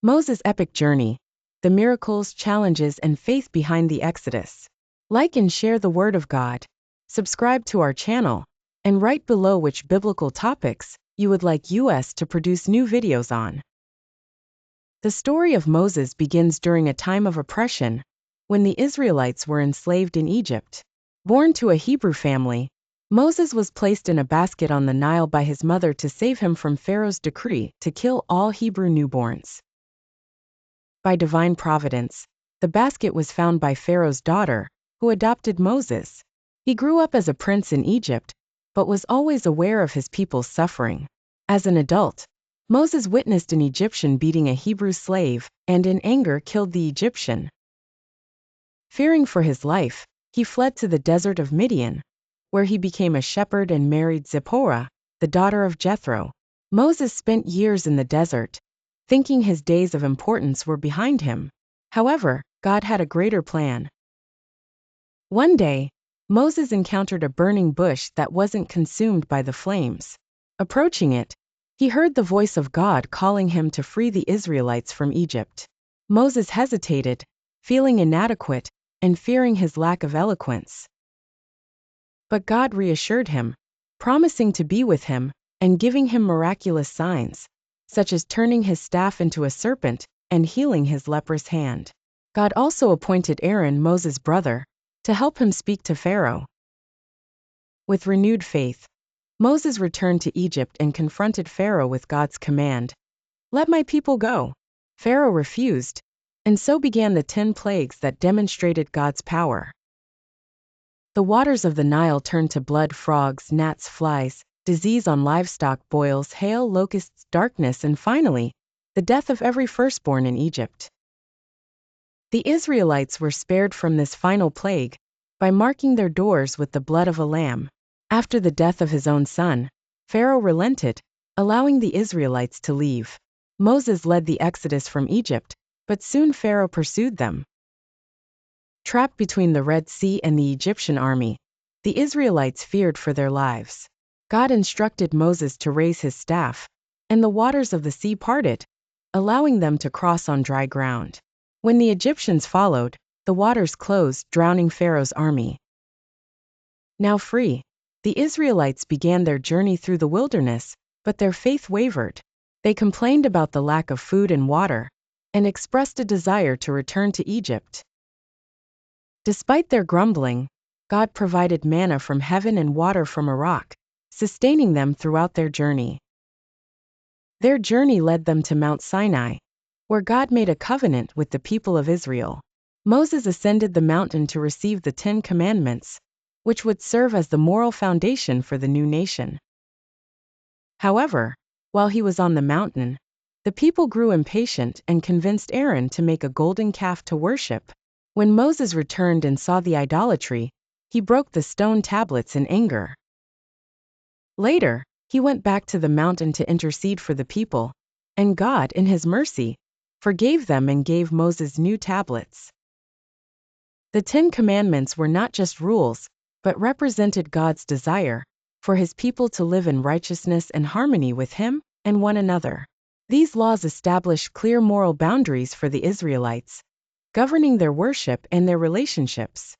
Moses' epic journey, the miracles, challenges, and faith behind the Exodus. Like and share the Word of God. Subscribe to our channel, and write below which biblical topics you would like us to produce new videos on. The story of Moses begins during a time of oppression, when the Israelites were enslaved in Egypt. Born to a Hebrew family, Moses was placed in a basket on the Nile by his mother to save him from Pharaoh's decree to kill all Hebrew newborns. By divine providence, the basket was found by Pharaoh's daughter, who adopted Moses. He grew up as a prince in Egypt, but was always aware of his people's suffering. As an adult, Moses witnessed an Egyptian beating a Hebrew slave, and in anger killed the Egyptian. Fearing for his life, he fled to the desert of Midian, where he became a shepherd and married Zipporah, the daughter of Jethro. Moses spent years in the desert, thinking his days of importance were behind him. However, God had a greater plan. One day, Moses encountered a burning bush that wasn't consumed by the flames. Approaching it, he heard the voice of God calling him to free the Israelites from Egypt. Moses hesitated, feeling inadequate, and fearing his lack of eloquence. But God reassured him, promising to be with him, and giving him miraculous signs, such as turning his staff into a serpent, and healing his leprous hand. God also appointed Aaron, Moses' brother, to help him speak to Pharaoh. With renewed faith, Moses returned to Egypt and confronted Pharaoh with God's command, "Let my people go." Pharaoh refused, and so began the 10 plagues that demonstrated God's power. The waters of the Nile turned to blood, frogs, gnats, flies, disease on livestock, boils, hail, locusts, darkness, and finally, the death of every firstborn in Egypt. The Israelites were spared from this final plague by marking their doors with the blood of a lamb. After the death of his own son, Pharaoh relented, allowing the Israelites to leave. Moses led the exodus from Egypt, but soon Pharaoh pursued them. Trapped between the Red Sea and the Egyptian army, the Israelites feared for their lives. God instructed Moses to raise his staff, and the waters of the sea parted, allowing them to cross on dry ground. When the Egyptians followed, the waters closed, drowning Pharaoh's army. Now free, the Israelites began their journey through the wilderness, but their faith wavered. They complained about the lack of food and water, and expressed a desire to return to Egypt. Despite their grumbling, God provided manna from heaven and water from a rock, sustaining them throughout their journey. Their journey led them to Mount Sinai, where God made a covenant with the people of Israel. Moses ascended the mountain to receive the 10 Commandments, which would serve as the moral foundation for the new nation. However, while he was on the mountain, the people grew impatient and convinced Aaron to make a golden calf to worship. When Moses returned and saw the idolatry, he broke the stone tablets in anger. Later, he went back to the mountain to intercede for the people, and God, in his mercy, forgave them and gave Moses new tablets. The 10 Commandments were not just rules, but represented God's desire for his people to live in righteousness and harmony with him and one another. These laws established clear moral boundaries for the Israelites, governing their worship and their relationships.